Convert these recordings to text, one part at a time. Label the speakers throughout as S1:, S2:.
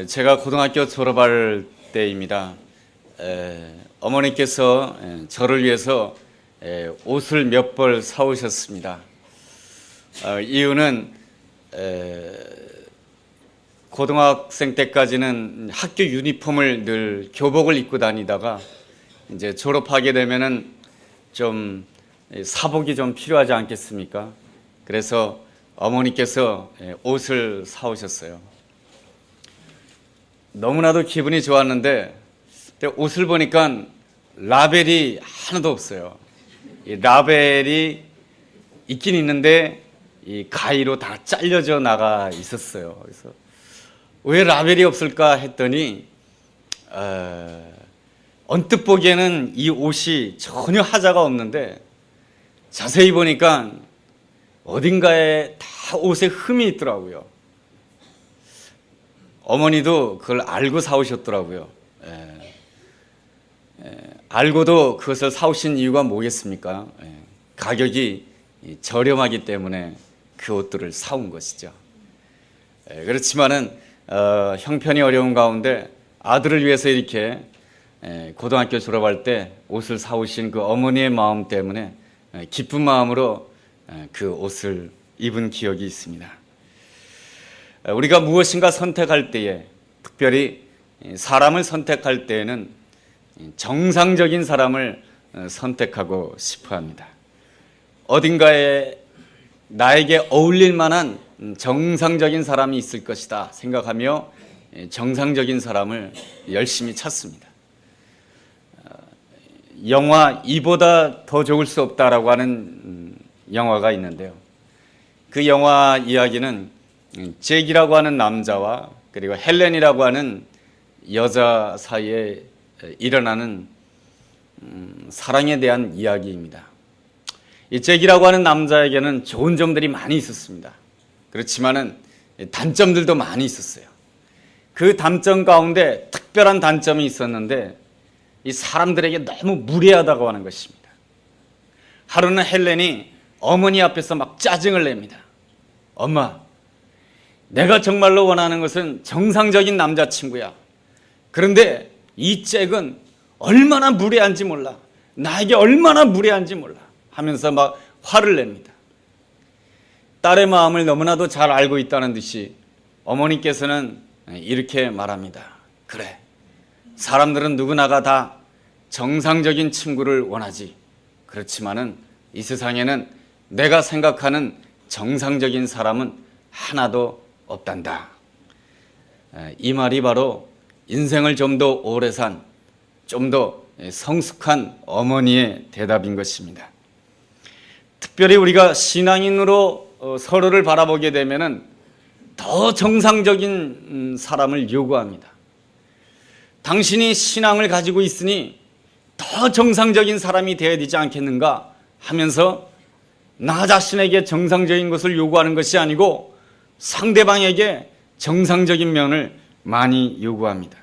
S1: 제가 고등학교 졸업할 때입니다. 어머니께서 저를 위해서 옷을 몇 벌 사오셨습니다. 이유는 고등학생 때까지는 학교 유니폼을 늘 교복을 입고 다니다가 이제 졸업하게 되면은 좀 사복이 좀 필요하지 않겠습니까? 그래서 어머니께서 옷을 사오셨어요. 너무나도 기분이 좋았는데 옷을 보니까 라벨이 하나도 없어요. 이 라벨이 있긴 있는데 이 가위로 다 잘려져 나가 있었어요. 그래서 왜 라벨이 없을까 했더니 언뜻 보기에는 이 옷이 전혀 하자가 없는데 자세히 보니까 어딘가에 다 옷에 흠이 있더라고요. 어머니도 그걸 알고 사오셨더라고요. 알고도 그것을 사오신 이유가 뭐겠습니까? 가격이 저렴하기 때문에 그 옷들을 사온 것이죠. 그렇지만은 형편이 어려운 가운데 아들을 위해서 이렇게 고등학교 졸업할 때 옷을 사오신 그 어머니의 마음 때문에 기쁜 마음으로 그 옷을 입은 기억이 있습니다. 우리가 무엇인가 선택할 때에, 특별히 사람을 선택할 때에는 정상적인 사람을 선택하고 싶어 합니다. 어딘가에 나에게 어울릴 만한 정상적인 사람이 있을 것이다 생각하며 정상적인 사람을 열심히 찾습니다. 영화 이보다 더 좋을 수 없다라고 하는 영화가 있는데요. 그 영화 이야기는 잭이라고 하는 남자와 그리고 헬렌이라고 하는 여자 사이에 일어나는 사랑에 대한 이야기입니다. 이 잭이라고 하는 남자에게는 좋은 점들이 많이 있었습니다. 그렇지만은 단점들도 많이 있었어요. 그 단점 가운데 특별한 단점이 있었는데 이 사람들에게 너무 무례하다고 하는 것입니다. 하루는 헬렌이 어머니 앞에서 막 짜증을 냅니다. 엄마, 내가 정말로 원하는 것은 정상적인 남자친구야. 그런데 이 잭은 얼마나 무례한지 몰라. 나에게 얼마나 무례한지 몰라. 하면서 막 화를 냅니다. 딸의 마음을 너무나도 잘 알고 있다는 듯이 어머니께서는 이렇게 말합니다. 그래, 사람들은 누구나가 다 정상적인 친구를 원하지. 그렇지만은 이 세상에는 내가 생각하는 정상적인 사람은 하나도 없단다. 이 말이 바로 인생을 좀 더 오래 산, 좀 더 성숙한 어머니의 대답인 것입니다. 특별히 우리가 신앙인으로 서로를 바라보게 되면은 더 정상적인 사람을 요구합니다. 당신이 신앙을 가지고 있으니 더 정상적인 사람이 되어야 되지 않겠는가 하면서 나 자신에게 정상적인 것을 요구하는 것이 아니고 상대방에게 정상적인 면을 많이 요구합니다.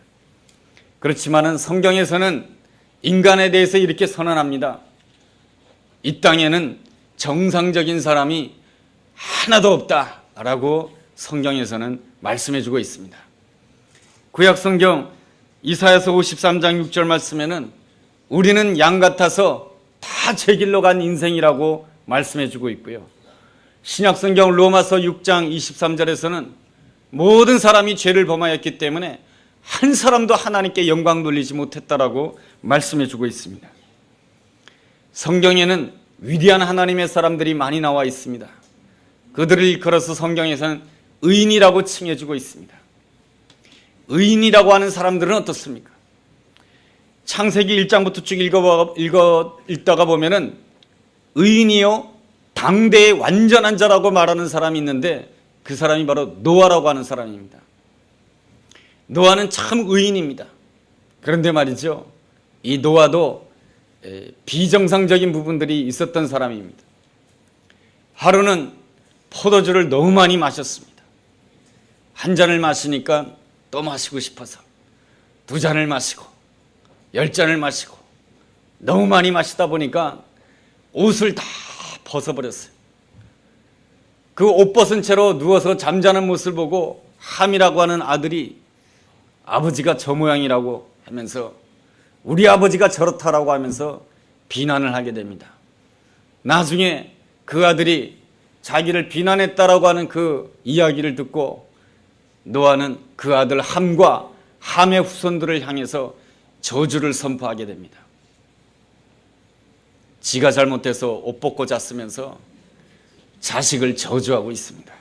S1: 그렇지만은 성경에서는 인간에 대해서 이렇게 선언합니다. 이 땅에는 정상적인 사람이 하나도 없다라고 성경에서는 말씀해주고 있습니다. 구약 성경 이사야서 53장 6절 말씀에는 우리는 양 같아서 다 제 길로 간 인생이라고 말씀해주고 있고요. 신약 성경 로마서 6장 23절에서는 모든 사람이 죄를 범하였기 때문에 한 사람도 하나님께 영광 돌리지 못했다라고 말씀해주고 있습니다. 성경에는 위대한 하나님의 사람들이 많이 나와 있습니다. 그들을 일컬어서 성경에서는 의인이라고 칭해주고 있습니다. 의인이라고 하는 사람들은 어떻습니까? 창세기 1장부터 쭉 읽다가 보면은 의인이요 당대의 완전한 자라고 말하는 사람이 있는데 그 사람이 바로 노아라고 하는 사람입니다. 노아는 참 의인입니다. 그런데 말이죠, 이 노아도 비정상적인 부분들이 있었던 사람입니다. 하루는 포도주를 너무 많이 마셨습니다. 한 잔을 마시니까 또 마시고 싶어서 두 잔을 마시고 10잔을 마시고 너무 많이 마시다 보니까 옷을 다 벗어버렸어요. 그 옷 벗은 채로 누워서 잠자는 모습을 보고 함이라고 하는 아들이 아버지가 저 모양이라고 하면서 우리 아버지가 저렇다라고 하면서 비난을 하게 됩니다. 나중에 그 아들이 자기를 비난했다라고 하는 그 이야기를 듣고 노아는 그 아들 함과 함의 후손들을 향해서 저주를 선포하게 됩니다. 지가 잘못해서 옷 벗고 잤으면서 자식을 저주하고 있습니다.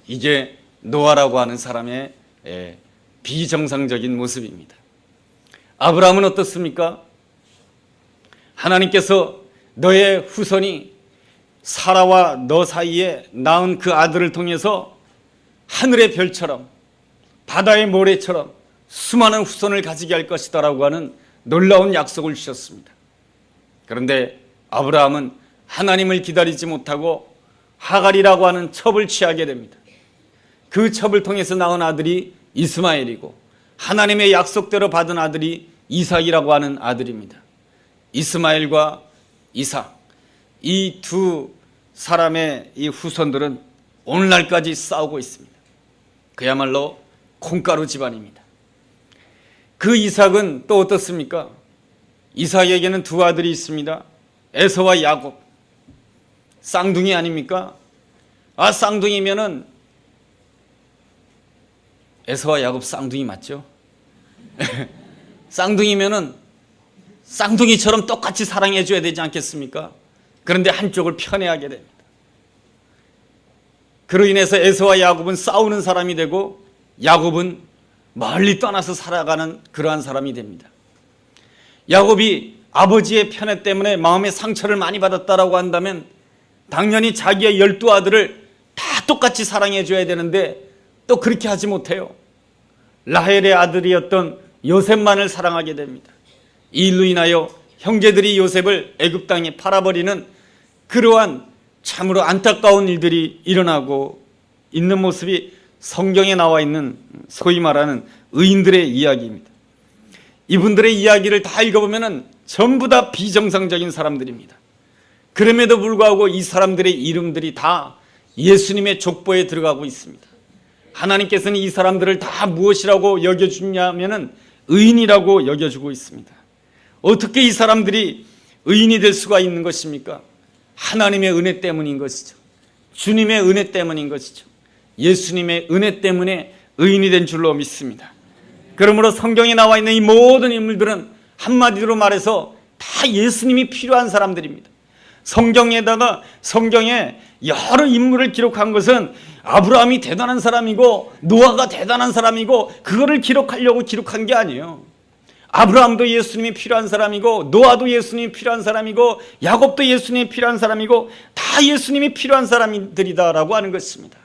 S1: 이게 노아라고 하는 사람의 비정상적인 모습입니다. 아브라함은 어떻습니까? 하나님께서 너의 후손이 사라와 너 사이에 낳은 그 아들을 통해서 하늘의 별처럼 바다의 모래처럼 수많은 후손을 가지게 할 것이다 라고 하는 놀라운 약속을 주셨습니다. 그런데 아브라함은 하나님을 기다리지 못하고 하갈이라고 하는 첩을 취하게 됩니다. 그 첩을 통해서 낳은 아들이 이스마엘이고 하나님의 약속대로 받은 아들이 이삭이라고 하는 아들입니다. 이스마엘과 이삭, 이 두 사람의 이 후손들은 오늘날까지 싸우고 있습니다. 그야말로 콩가루 집안입니다. 그 이삭은 또 어떻습니까? 이삭에게는 두 아들이 있습니다. 에서와 야곱. 쌍둥이 아닙니까? 쌍둥이면은 에서와 야곱 쌍둥이 맞죠? 쌍둥이면은 쌍둥이처럼 똑같이 사랑해 줘야 되지 않겠습니까? 그런데 한쪽을 편애하게 됩니다. 그로 인해서 에서와 야곱은 싸우는 사람이 되고 야곱은 멀리 떠나서 살아가는 그러한 사람이 됩니다. 야곱이 아버지의 편애 때문에 마음의 상처를 많이 받았다라고 한다면 당연히 자기의 12아들을 다 똑같이 사랑해 줘야 되는데 또 그렇게 하지 못해요. 라헬의 아들이었던 요셉만을 사랑하게 됩니다. 이 일로 인하여 형제들이 요셉을 애굽 땅에 팔아버리는 그러한 참으로 안타까운 일들이 일어나고 있는 모습이 성경에 나와 있는 소위 말하는 의인들의 이야기입니다. 이분들의 이야기를 다 읽어보면 전부 다 비정상적인 사람들입니다. 그럼에도 불구하고 이 사람들의 이름들이 다 예수님의 족보에 들어가고 있습니다. 하나님께서는 이 사람들을 다 무엇이라고 여겨주냐면 의인이라고 여겨주고 있습니다. 어떻게 이 사람들이 의인이 될 수가 있는 것입니까? 하나님의 은혜 때문인 것이죠. 주님의 은혜 때문인 것이죠. 예수님의 은혜 때문에 의인이 된 줄로 믿습니다. 그러므로 성경에 나와 있는 이 모든 인물들은 한마디로 말해서 다 예수님이 필요한 사람들입니다. 성경에 여러 인물을 기록한 것은 아브라함이 대단한 사람이고 노아가 대단한 사람이고 그거를 기록하려고 기록한 게 아니에요. 아브라함도 예수님이 필요한 사람이고 노아도 예수님이 필요한 사람이고 야곱도 예수님이 필요한 사람이고 다 예수님이 필요한 사람들이다라고 하는 것입니다.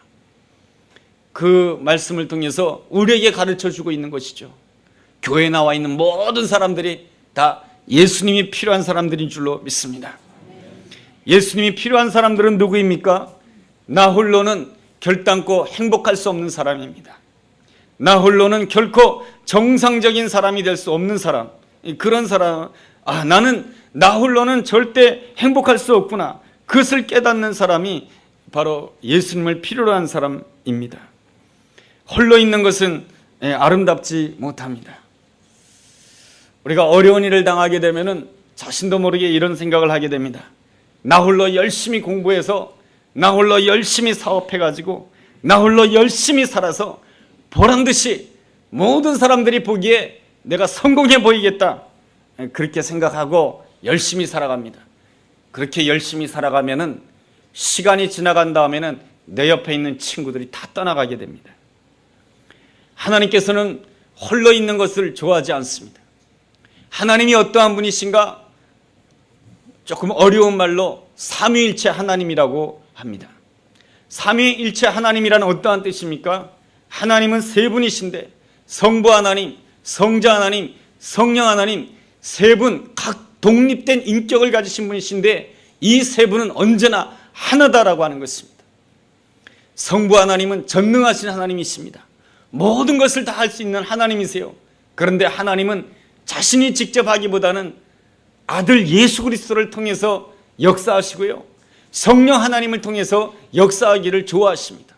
S1: 그 말씀을 통해서 우리에게 가르쳐주고 있는 것이죠. 교회에 나와 있는 모든 사람들이 다 예수님이 필요한 사람들인 줄로 믿습니다. 예수님이 필요한 사람들은 누구입니까? 나 홀로는 결단코 행복할 수 없는 사람입니다. 나 홀로는 결코 정상적인 사람이 될 수 없는 사람, 그런 사람, 나는 나 홀로는 절대 행복할 수 없구나, 그것을 깨닫는 사람이 바로 예수님을 필요로 한 사람입니다. 홀로 있는 것은 아름답지 못합니다. 우리가 어려운 일을 당하게 되면 자신도 모르게 이런 생각을 하게 됩니다. 나 홀로 열심히 공부해서, 나 홀로 열심히 사업해가지고, 나 홀로 열심히 살아서 보란듯이 모든 사람들이 보기에 내가 성공해 보이겠다, 그렇게 생각하고 열심히 살아갑니다. 그렇게 열심히 살아가면은 시간이 지나간 다음에는 내 옆에 있는 친구들이 다 떠나가게 됩니다. 하나님께서는 홀로 있는 것을 좋아하지 않습니다. 하나님이 어떠한 분이신가? 조금 어려운 말로 삼위일체 하나님이라고 합니다. 삼위일체 하나님이란 어떠한 뜻입니까? 하나님은 세 분이신데 성부 하나님, 성자 하나님, 성령 하나님, 세 분 각 독립된 인격을 가지신 분이신데 이 세 분은 언제나 하나다라고 하는 것입니다. 성부 하나님은 전능하신 하나님이십니다. 모든 것을 다 할 수 있는 하나님이세요. 그런데 하나님은 자신이 직접 하기보다는 아들 예수 그리스도를 통해서 역사하시고요, 성령 하나님을 통해서 역사하기를 좋아하십니다.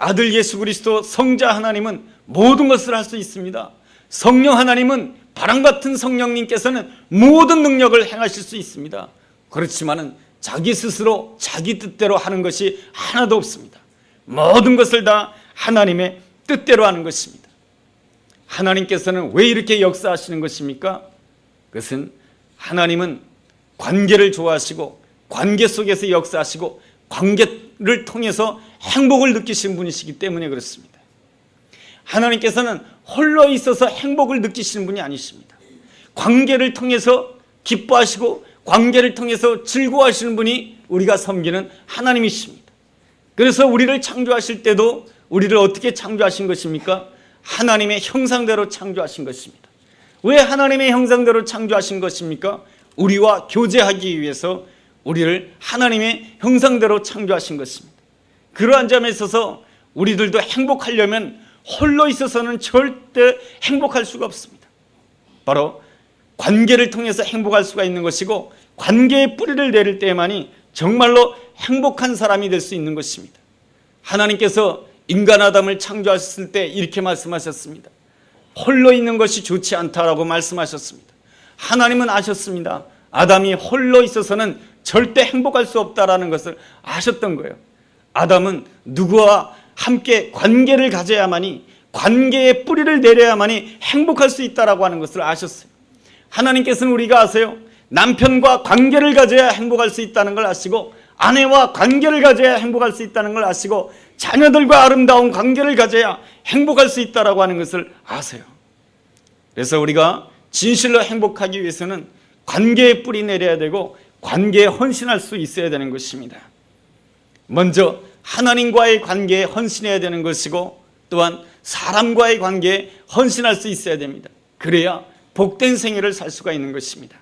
S1: 아들 예수 그리스도 성자 하나님은 모든 것을 할 수 있습니다. 성령 하나님은 바람 같은 성령님께서는 모든 능력을 행하실 수 있습니다. 그렇지만은 자기 스스로 자기 뜻대로 하는 것이 하나도 없습니다. 모든 것을 다 하나님의 뜻대로 하는 것입니다. 하나님께서는 왜 이렇게 역사하시는 것입니까? 그것은 하나님은 관계를 좋아하시고 관계 속에서 역사하시고 관계를 통해서 행복을 느끼시는 분이시기 때문에 그렇습니다. 하나님께서는 홀로 있어서 행복을 느끼시는 분이 아니십니다. 관계를 통해서 기뻐하시고 관계를 통해서 즐거워하시는 분이 우리가 섬기는 하나님이십니다. 그래서 우리를 창조하실 때도 우리를 어떻게 창조하신 것입니까? 하나님의 형상대로 창조하신 것입니다. 왜 하나님의 형상대로 창조하신 것입니까? 우리와 교제하기 위해서 우리를 하나님의 형상대로 창조하신 것입니다. 그러한 점에 있어서 우리들도 행복하려면 홀로 있어서는 절대 행복할 수가 없습니다. 바로 관계를 통해서 행복할 수가 있는 것이고 관계의 뿌리를 내릴 때만이 정말로 행복한 사람이 될 수 있는 것입니다. 하나님께서 인간 아담을 창조하셨을 때 이렇게 말씀하셨습니다. 홀로 있는 것이 좋지 않다라고 말씀하셨습니다. 하나님은 아셨습니다. 아담이 홀로 있어서는 절대 행복할 수 없다라는 것을 아셨던 거예요. 아담은 누구와 함께 관계를 가져야만이, 관계의 뿌리를 내려야만이 행복할 수 있다라고 하는 것을 아셨어요. 하나님께서는 우리가 아세요. 남편과 관계를 가져야 행복할 수 있다는 걸 아시고, 아내와 관계를 가져야 행복할 수 있다는 걸 아시고, 자녀들과 아름다운 관계를 가져야 행복할 수 있다라고 하는 것을 아세요. 그래서 우리가 진실로 행복하기 위해서는 관계의 뿌리 내려야 되고 관계에 헌신할 수 있어야 되는 것입니다. 먼저 하나님과의 관계에 헌신해야 되는 것이고, 또한 사람과의 관계에 헌신할 수 있어야 됩니다. 그래야 복된 생애를 살 수가 있는 것입니다.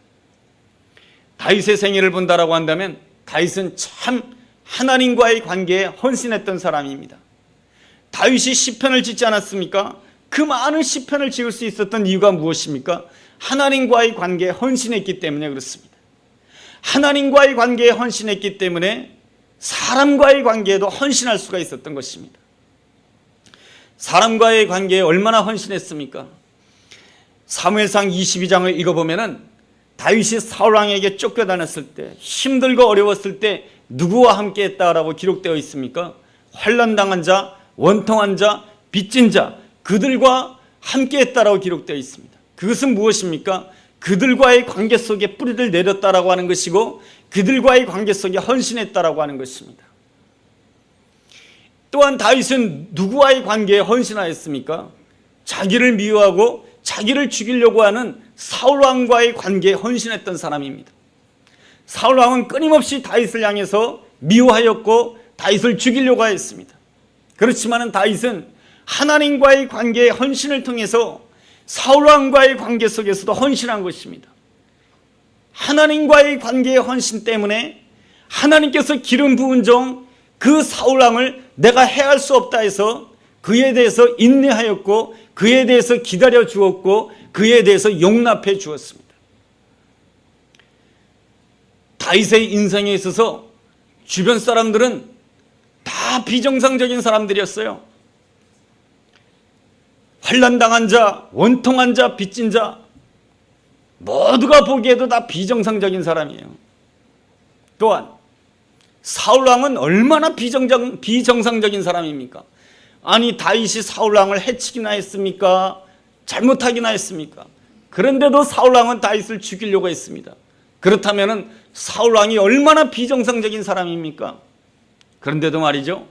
S1: 다윗의 생애를 본다라고 한다면 다윗은 참 하나님과의 관계에 헌신했던 사람입니다. 다윗이 시편을 짓지 않았습니까? 그 많은 시편을 지을 수 있었던 이유가 무엇입니까? 하나님과의 관계에 헌신했기 때문에 그렇습니다. 하나님과의 관계에 헌신했기 때문에 사람과의 관계에도 헌신할 수가 있었던 것입니다. 사람과의 관계에 얼마나 헌신했습니까? 사무엘상 22장을 읽어보면은 다윗이 사울왕에게 쫓겨다녔을 때, 힘들고 어려웠을 때 누구와 함께 했다라고 기록되어 있습니까? 환난당한 자, 원통한 자, 빚진 자, 그들과 함께 했다라고 기록되어 있습니다. 그것은 무엇입니까? 그들과의 관계 속에 뿌리를 내렸다라고 하는 것이고, 그들과의 관계 속에 헌신했다라고 하는 것입니다. 또한 다윗은 누구와의 관계에 헌신하였습니까? 자기를 미워하고 자기를 죽이려고 하는 사울왕과의 관계에 헌신했던 사람입니다. 사울왕은 끊임없이 다윗을 향해서 미워하였고 다윗을 죽이려고 하였습니다. 그렇지만 다윗은 하나님과의 관계의 헌신을 통해서 사울왕과의 관계 속에서도 헌신한 것입니다. 하나님과의 관계의 헌신 때문에 하나님께서 기름 부은 종 그 사울왕을 내가 해할 수 없다 해서 그에 대해서 인내하였고, 그에 대해서 기다려 주었고, 그에 대해서 용납해 주었습니다. 다윗의 인생에 있어서 주변 사람들은 다 비정상적인 사람들이었어요. 환난당한 자, 원통한 자, 빚진 자, 모두가 보기에도 다 비정상적인 사람이에요. 또한 사울왕은 얼마나 비정상적인 사람입니까? 아니, 다윗이 사울왕을 해치기나 했습니까? 잘못하기나 했습니까? 그런데도 사울왕은 다윗을 죽이려고 했습니다. 그렇다면 사울왕이 얼마나 비정상적인 사람입니까? 그런데도 말이죠,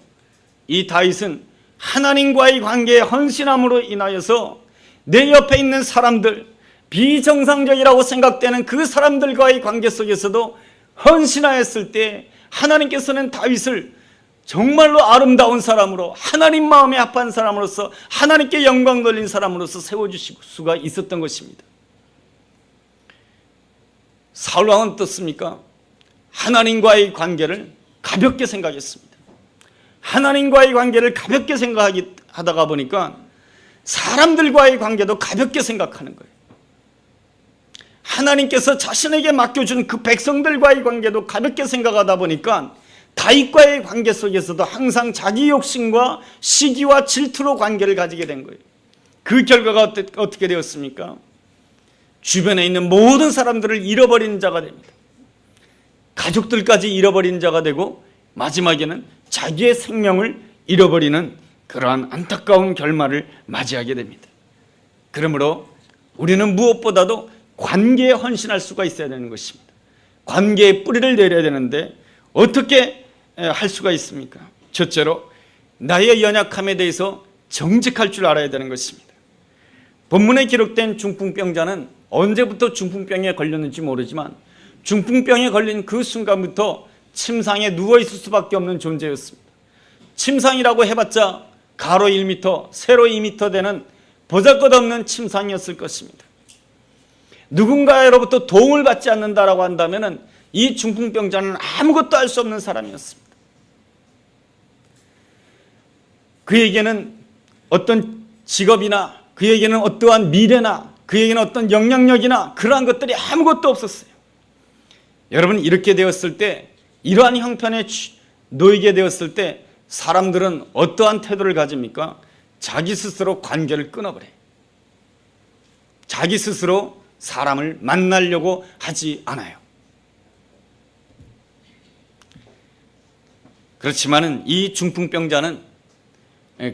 S1: 이 다윗은 하나님과의 관계에 헌신함으로 인하여서 내 옆에 있는 사람들, 비정상적이라고 생각되는 그 사람들과의 관계 속에서도 헌신하였을 때 하나님께서는 다윗을 정말로 아름다운 사람으로, 하나님 마음에 합한 사람으로서, 하나님께 영광 돌린 사람으로서 세워주실 수가 있었던 것입니다. 사울왕은 어떻습니까? 하나님과의 관계를 가볍게 생각했습니다. 하나님과의 관계를 가볍게 생각하다가 보니까 사람들과의 관계도 가볍게 생각하는 거예요. 하나님께서 자신에게 맡겨준 그 백성들과의 관계도 가볍게 생각하다 보니까 다윗과의 관계 속에서도 항상 자기 욕심과 시기와 질투로 관계를 가지게 된 거예요. 그 결과가 어떻게 되었습니까? 주변에 있는 모든 사람들을 잃어버린 자가 됩니다. 가족들까지 잃어버린 자가 되고 마지막에는 자기의 생명을 잃어버리는 그러한 안타까운 결말을 맞이하게 됩니다. 그러므로 우리는 무엇보다도 관계에 헌신할 수가 있어야 되는 것입니다. 관계에 뿌리를 내려야 되는데 어떻게 할 수가 있습니까? 첫째로 나의 연약함에 대해서 정직할 줄 알아야 되는 것입니다. 본문에 기록된 중풍병자는 언제부터 중풍병에 걸렸는지 모르지만 중풍병에 걸린 그 순간부터 침상에 누워있을 수밖에 없는 존재였습니다. 침상이라고 해봤자 가로 1m, 세로 2m 되는 보잘것없는 침상이었을 것입니다. 누군가로부터 도움을 받지 않는다라고 한다면 이 중풍병자는 아무것도 할 수 없는 사람이었습니다. 그에게는 어떤 직업이나 그에게는 어떠한 미래나 그에게는 어떤 영향력이나 그러한 것들이 아무것도 없었어요. 여러분, 이렇게 되었을 때, 이러한 형편에 놓이게 되었을 때 사람들은 어떠한 태도를 가집니까? 자기 스스로 관계를 끊어버려요. 자기 스스로 사람을 만나려고 하지 않아요. 그렇지만은 이 중풍병자는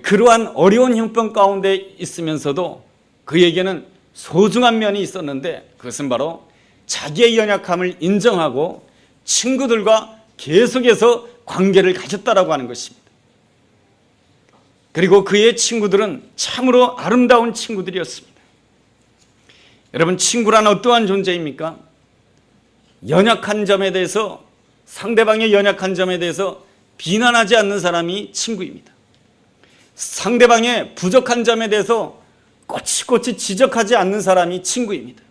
S1: 그러한 어려운 형편 가운데 있으면서도 그에게는 소중한 면이 있었는데 그것은 바로 자기의 연약함을 인정하고 친구들과 계속해서 관계를 가졌다라고 하는 것입니다. 그리고 그의 친구들은 참으로 아름다운 친구들이었습니다. 여러분, 친구란 어떠한 존재입니까? 연약한 점에 대해서, 상대방의 연약한 점에 대해서 비난하지 않는 사람이 친구입니다. 상대방의 부족한 점에 대해서 꼬치꼬치 지적하지 않는 사람이 친구입니다.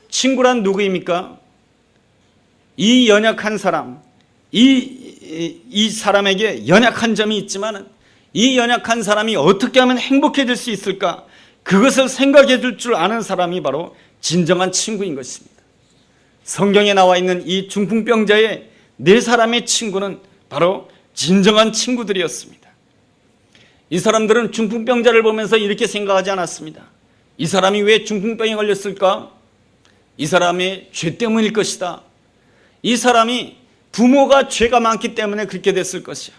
S1: 친구란 누구입니까? 이 연약한 사람, 이 사람에게 연약한 점이 있지만 이 연약한 사람이 어떻게 하면 행복해질 수 있을까? 그것을 생각해 줄 줄 아는 사람이 바로 진정한 친구인 것입니다. 성경에 나와 있는 이 중풍병자의 네 사람의 친구는 바로 진정한 친구들이었습니다. 이 사람들은 중풍병자를 보면서 이렇게 생각하지 않았습니다. 이 사람이 왜 중풍병에 걸렸을까? 이 사람의 죄 때문일 것이다. 이 사람이 부모가 죄가 많기 때문에 그렇게 됐을 것이야.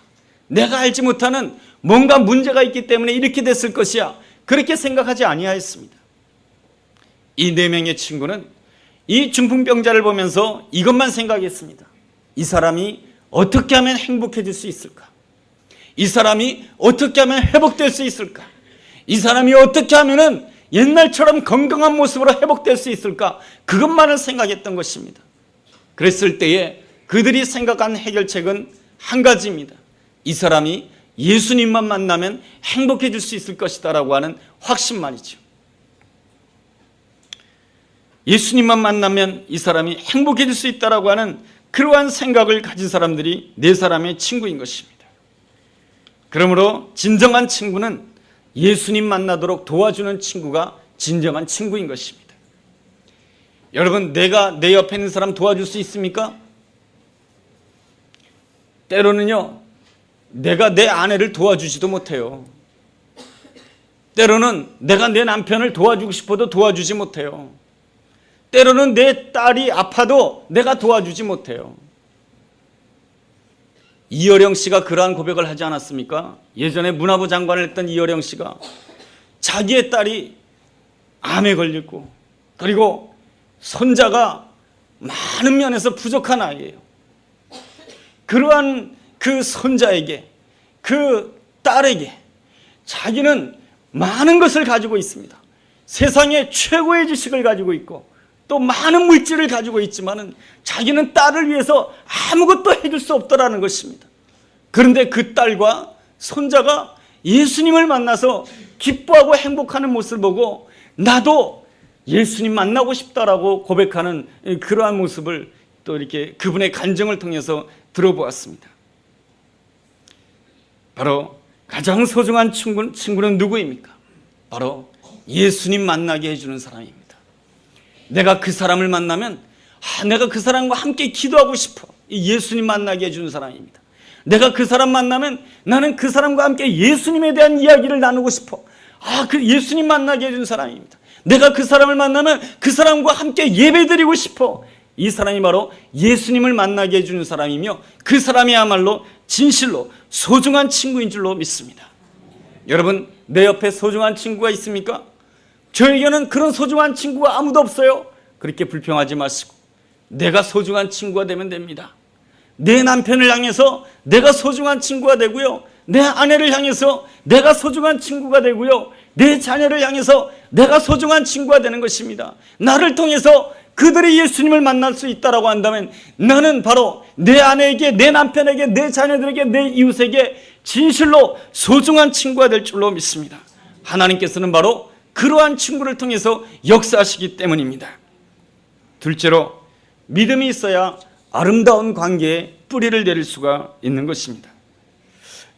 S1: 내가 알지 못하는 뭔가 문제가 있기 때문에 이렇게 됐을 것이야. 그렇게 생각하지 아니하였습니다. 이 네 명의 친구는 이 중풍병자를 보면서 이것만 생각했습니다. 이 사람이 어떻게 하면 행복해질 수 있을까? 이 사람이 어떻게 하면 회복될 수 있을까? 이 사람이 어떻게 하면은 옛날처럼 건강한 모습으로 회복될 수 있을까? 그것만을 생각했던 것입니다. 그랬을 때에 그들이 생각한 해결책은 한 가지입니다. 이 사람이 예수님만 만나면 행복해질 수 있을 것이다 라고 하는 확신만이죠. 예수님만 만나면 이 사람이 행복해질 수 있다라고 하는 그러한 생각을 가진 사람들이 네 사람의 친구인 것입니다. 그러므로 진정한 친구는 예수님 만나도록 도와주는 친구가 진정한 친구인 것입니다. 여러분, 내가 내 옆에 있는 사람 도와줄 수 있습니까? 때로는요, 내가 내 아내를 도와주지도 못해요. 때로는 내가 내 남편을 도와주고 싶어도 도와주지 못해요. 때로는 내 딸이 아파도 내가 도와주지 못해요. 이어령 씨가 그러한 고백을 하지 않았습니까? 예전에 문화부 장관을 했던 이어령 씨가 자기의 딸이 암에 걸리고 그리고 손자가 많은 면에서 부족한 아이예요. 그러한 그 손자에게, 그 딸에게 자기는 많은 것을 가지고 있습니다. 세상에 최고의 지식을 가지고 있고 또 많은 물질을 가지고 있지만은 자기는 딸을 위해서 아무것도 해줄 수 없더라는 것입니다. 그런데 그 딸과 손자가 예수님을 만나서 기뻐하고 행복하는 모습을 보고 나도 예수님 만나고 싶다라고 고백하는 그러한 모습을 또 이렇게 그분의 간증을 통해서 들어보았습니다. 바로 가장 소중한 친구는 누구입니까? 바로 예수님 만나게 해주는 사람입니다. 내가 그 사람을 만나면 내가 그 사람과 함께 기도하고 싶어. 이 예수님 만나게 해주는 사람입니다. 내가 그 사람 만나면 나는 그 사람과 함께 예수님에 대한 이야기를 나누고 싶어. 그 예수님 만나게 해주는 사람입니다. 내가 그 사람을 만나면 그 사람과 함께 예배드리고 싶어. 이 사람이 바로 예수님을 만나게 해주는 사람이며 그 사람이야말로 진실로 소중한 친구인 줄로 믿습니다. 여러분, 내 옆에 소중한 친구가 있습니까? 저에게는 그런 소중한 친구가 아무도 없어요. 그렇게 불평하지 마시고 내가 소중한 친구가 되면 됩니다. 내 남편을 향해서 내가 소중한 친구가 되고요, 내 아내를 향해서 내가 소중한 친구가 되고요, 내 자녀를 향해서 내가 소중한 친구가 되는 것입니다. 나를 통해서 그들이 예수님을 만날 수 있다고 한다면 나는 바로 내 아내에게, 내 남편에게, 내 자녀들에게, 내 이웃에게 진실로 소중한 친구가 될 줄로 믿습니다. 하나님께서는 바로 그러한 친구를 통해서 역사하시기 때문입니다. 둘째로, 믿음이 있어야 아름다운 관계에 뿌리를 내릴 수가 있는 것입니다.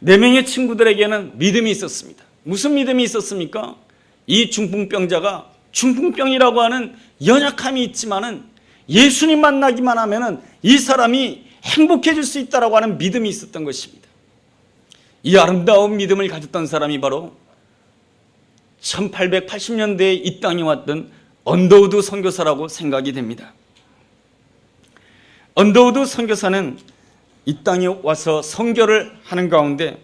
S1: 4명의 친구들에게는 믿음이 있었습니다. 무슨 믿음이 있었습니까? 이 중풍병자가 중풍병이라고 하는 연약함이 있지만은 예수님 만나기만 하면은 이 사람이 행복해질 수 있다라고 하는 믿음이 있었던 것입니다. 이 아름다운 믿음을 가졌던 사람이 바로 1880년대에 이 땅에 왔던 언더우드 선교사라고 생각이 됩니다. 언더우드 선교사는 이 땅에 와서 선교를 하는 가운데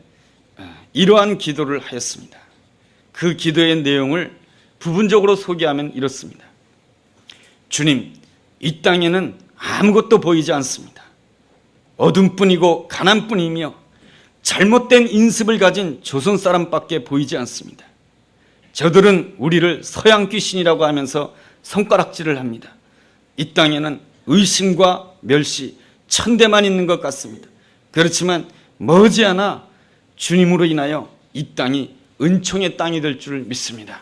S1: 이러한 기도를 하였습니다. 그 기도의 내용을 부분적으로 소개하면 이렇습니다. 주님, 이 땅에는 아무것도 보이지 않습니다. 어둠뿐이고 가난뿐이며 잘못된 인습을 가진 조선 사람밖에 보이지 않습니다. 저들은 우리를 서양 귀신이라고 하면서 손가락질을 합니다. 이 땅에는 의심과 멸시, 천대만 있는 것 같습니다. 그렇지만 머지않아 주님으로 인하여 이 땅이 은총의 땅이 될 줄 믿습니다.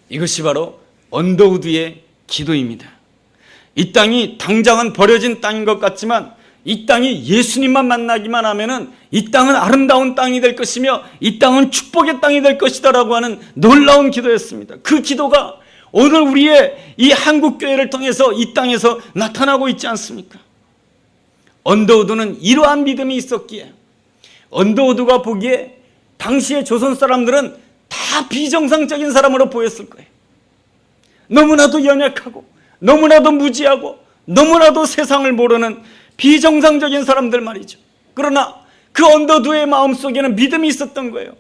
S1: 이것이 바로 언더우드의 기도입니다. 이 땅이 당장은 버려진 땅인 것 같지만 이 땅이 예수님만 만나기만 하면은 이 땅은 아름다운 땅이 될 것이며 이 땅은 축복의 땅이 될 것이다라고 하는 놀라운 기도였습니다. 그 기도가 오늘 우리의 이 한국교회를 통해서 이 땅에서 나타나고 있지 않습니까? 언더우드는 이러한 믿음이 있었기에 언더우드가 보기에 당시의 조선 사람들은 다 비정상적인 사람으로 보였을 거예요. 너무나도 연약하고 너무나도 무지하고 너무나도 세상을 모르는 비정상적인 사람들 말이죠. 그러나 그 언더우드의 마음속에는 믿음이 있었던 거예요.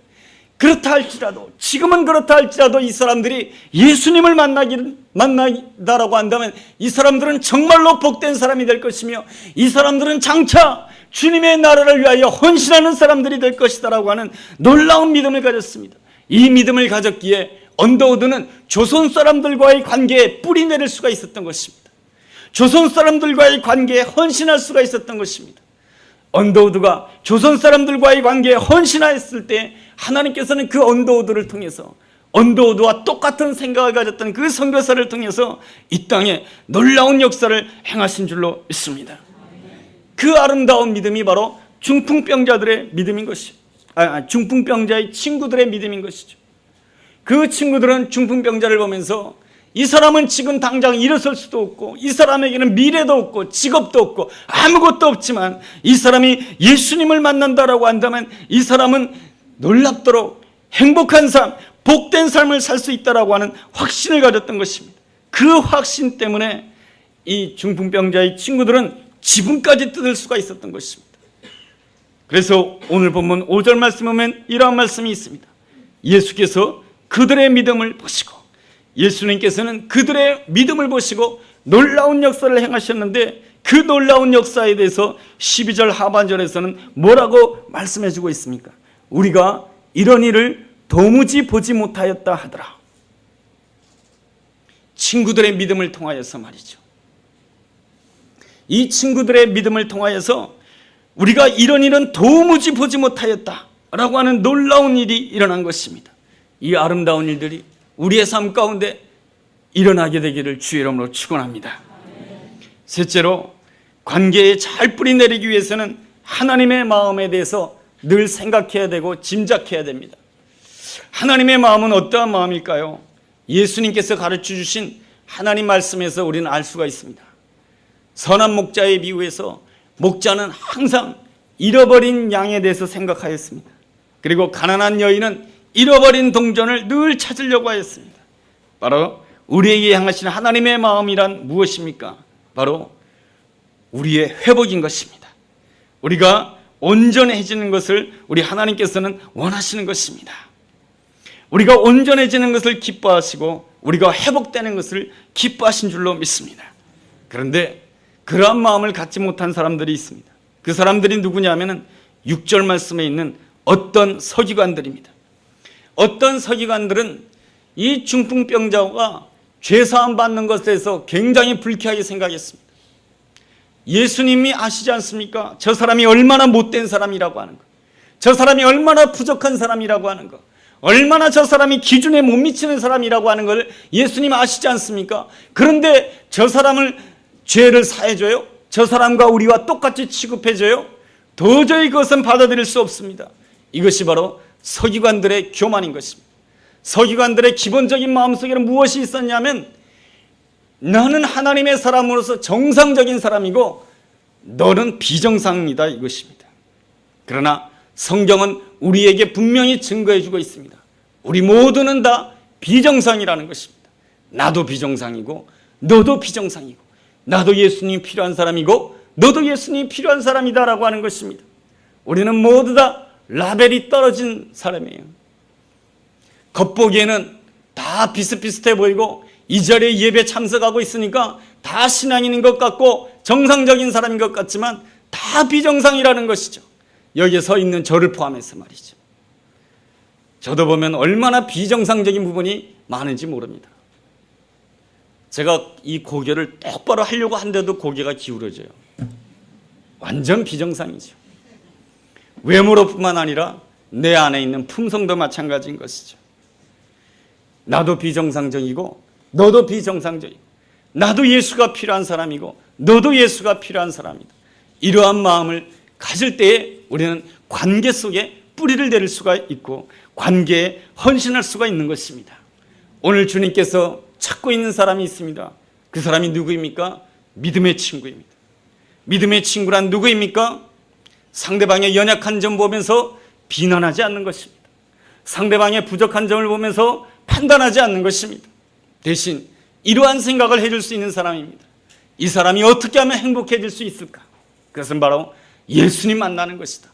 S1: 그렇다 할지라도, 지금은 그렇다 할지라도 이 사람들이 예수님을 만나다라고 한다면 이 사람들은 정말로 복된 사람이 될 것이며 이 사람들은 장차 주님의 나라를 위하여 헌신하는 사람들이 될 것이다라고 하는 놀라운 믿음을 가졌습니다. 이 믿음을 가졌기에 언더우드는 조선 사람들과의 관계에 뿌리 내릴 수가 있었던 것입니다. 조선 사람들과의 관계에 헌신할 수가 있었던 것입니다. 언더우드가 조선 사람들과의 관계에 헌신하였을 때 하나님께서는 그 언더우드를 통해서 언더우드와 똑같은 생각을 가졌던 그 선교사를 통해서 이 땅에 놀라운 역사를 행하신 줄로 믿습니다. 그 아름다운 믿음이 바로 중풍병자들의 믿음인 것이죠. 중풍병자의 친구들의 믿음인 것이죠. 그 친구들은 중풍병자를 보면서 이 사람은 지금 당장 일어설 수도 없고 이 사람에게는 미래도 없고 직업도 없고 아무것도 없지만 이 사람이 예수님을 만난다라고 한다면 이 사람은 놀랍도록 행복한 삶, 복된 삶을 살 수 있다라고 하는 확신을 가졌던 것입니다. 그 확신 때문에 이 중풍병자의 친구들은 지붕까지 뜯을 수가 있었던 것입니다. 그래서 오늘 본문 5절 말씀에 보면 이러한 말씀이 있습니다. 예수께서 그들의 믿음을 보시고, 예수님께서는 그들의 믿음을 보시고 놀라운 역사를 행하셨는데 그 놀라운 역사에 대해서 12절 하반절에서는 뭐라고 말씀해 주고 있습니까? 우리가 이런 일을 도무지 보지 못하였다 하더라. 친구들의 믿음을 통하여서 말이죠. 이 친구들의 믿음을 통하여서 우리가 이런 일은 도무지 보지 못하였다라고 하는 놀라운 일이 일어난 것입니다. 이 아름다운 일들이 우리의 삶 가운데 일어나게 되기를 주의 이름으로 축원합니다. 셋째로, 관계에 잘 뿌리 내리기 위해서는 하나님의 마음에 대해서 늘 생각해야 되고 짐작해야 됩니다. 하나님의 마음은 어떠한 마음일까요? 예수님께서 가르쳐 주신 하나님 말씀에서 우리는 알 수가 있습니다. 선한 목자의 비유에서 목자는 항상 잃어버린 양에 대해서 생각하였습니다. 그리고 가난한 여인은 잃어버린 동전을 늘 찾으려고 하였습니다. 바로 우리에게 향하시는 하나님의 마음이란 무엇입니까? 바로 우리의 회복인 것입니다. 우리가 온전해지는 것을 우리 하나님께서는 원하시는 것입니다. 우리가 온전해지는 것을 기뻐하시고 우리가 회복되는 것을 기뻐하신 줄로 믿습니다. 그런데 그러한 마음을 갖지 못한 사람들이 있습니다. 그 사람들이 누구냐면은 6절 말씀에 있는 어떤 서기관들입니다. 어떤 서기관들은 이 중풍병자가 죄사함 받는 것에 대해서 굉장히 불쾌하게 생각했습니다. 예수님이 아시지 않습니까? 저 사람이 얼마나 못된 사람이라고 하는 것, 저 사람이 얼마나 부족한 사람이라고 하는 것, 얼마나 저 사람이 기준에 못 미치는 사람이라고 하는 걸 예수님 아시지 않습니까? 그런데 저 사람을 죄를 사해줘요? 저 사람과 우리와 똑같이 취급해줘요? 도저히 그것은 받아들일 수 없습니다. 이것이 바로 서기관들의 교만인 것입니다. 서기관들의 기본적인 마음속에는 무엇이 있었냐면 나는 하나님의 사람으로서 정상적인 사람이고 너는 비정상이다 이것입니다. 그러나 성경은 우리에게 분명히 증거해 주고 있습니다. 우리 모두는 다 비정상이라는 것입니다. 나도 비정상이고 너도 비정상이고 나도 예수님이 필요한 사람이고 너도 예수님이 필요한 사람이다라고 하는 것입니다. 우리는 모두 다 라벨이 떨어진 사람이에요. 겉보기에는 다 비슷비슷해 보이고 이 자리에 예배 참석하고 있으니까 다 신앙인인 것 같고 정상적인 사람인 것 같지만 다 비정상이라는 것이죠. 여기에 서 있는 저를 포함해서 말이죠. 저도 보면 얼마나 비정상적인 부분이 많은지 모릅니다. 제가 이 고개를 똑바로 하려고 한데도 고개가 기울어져요. 완전 비정상이죠. 외모로뿐만 아니라 내 안에 있는 품성도 마찬가지인 것이죠. 나도 비정상적이고 너도 비정상적이고 나도 예수가 필요한 사람이고 너도 예수가 필요한 사람이다. 이러한 마음을 가질 때에 우리는 관계 속에 뿌리를 내릴 수가 있고 관계에 헌신할 수가 있는 것입니다. 오늘 주님께서 찾고 있는 사람이 있습니다. 그 사람이 누구입니까? 믿음의 친구입니다. 믿음의 친구란 누구입니까? 상대방의 연약한 점 보면서 비난하지 않는 것입니다. 상대방의 부족한 점을 보면서 판단하지 않는 것입니다. 대신 이러한 생각을 해줄 수 있는 사람입니다. 이 사람이 어떻게 하면 행복해질 수 있을까? 그것은 바로 예수님 만나는 것이다.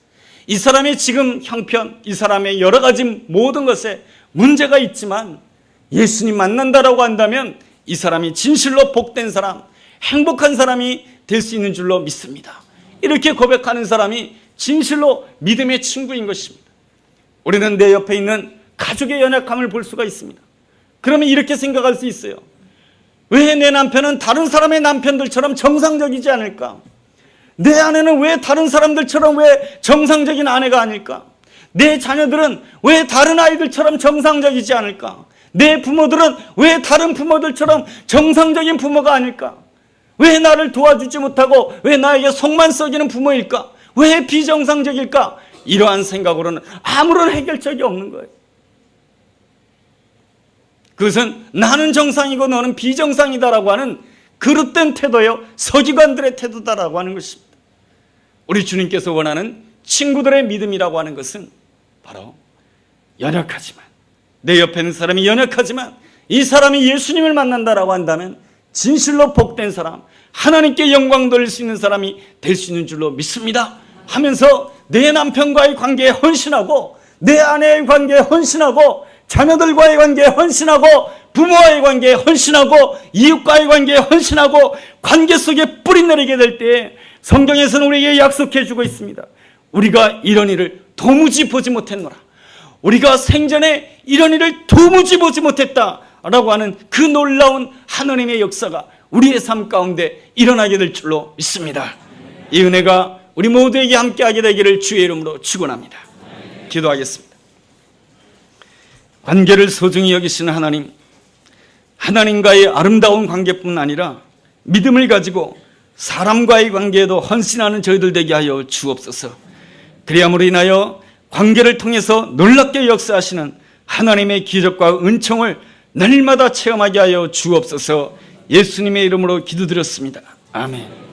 S1: 이 사람의 지금 형편, 이 사람의 여러 가지 모든 것에 문제가 있지만 예수님 만난다라고 한다면 이 사람이 진실로 복된 사람, 행복한 사람이 될 수 있는 줄로 믿습니다. 이렇게 고백하는 사람이 진실로 믿음의 친구인 것입니다. 우리는 내 옆에 있는 가족의 연약함을 볼 수가 있습니다. 그러면 이렇게 생각할 수 있어요. 왜 내 남편은 다른 사람의 남편들처럼 정상적이지 않을까? 내 아내는 왜 다른 사람들처럼 왜 정상적인 아내가 아닐까? 내 자녀들은 왜 다른 아이들처럼 정상적이지 않을까? 내 부모들은 왜 다른 부모들처럼 정상적인 부모가 아닐까? 왜 나를 도와주지 못하고 왜 나에게 속만 썩이는 부모일까? 왜 비정상적일까? 이러한 생각으로는 아무런 해결책이 없는 거예요. 그것은 나는 정상이고 너는 비정상이다라고 하는 그릇된 태도요, 서기관들의 태도다라고 하는 것입니다. 우리 주님께서 원하는 친구들의 믿음이라고 하는 것은 바로 연약하지만, 내 옆에 있는 사람이 연약하지만 이 사람이 예수님을 만난다라고 한다면 진실로 복된 사람, 하나님께 영광 돌릴 수 있는 사람이 될 수 있는 줄로 믿습니다 하면서 내 남편과의 관계에 헌신하고 내 아내의 관계에 헌신하고 자녀들과의 관계에 헌신하고 부모와의 관계에 헌신하고 이웃과의 관계에 헌신하고 관계 속에 뿌리 내리게 될 때에 성경에서는 우리에게 약속해 주고 있습니다. 우리가 이런 일을 도무지 보지 못했노라. 우리가 생전에 이런 일을 도무지 보지 못했다라고 하는 그 놀라운 하나님의 역사가 우리의 삶 가운데 일어나게 될 줄로 믿습니다. 이 은혜가 우리 모두에게 함께하게 되기를 주의 이름으로 축원합니다. 기도하겠습니다. 관계를 소중히 여기시는 하나님, 하나님과의 아름다운 관계뿐 아니라 믿음을 가지고 사람과의 관계에도 헌신하는 저희들 되게 하여 주옵소서. 그리함으로 인하여 관계를 통해서 놀랍게 역사하시는 하나님의 기적과 은총을 날마다 체험하게 하여 주옵소서. 예수님의 이름으로 기도드렸습니다. 아멘.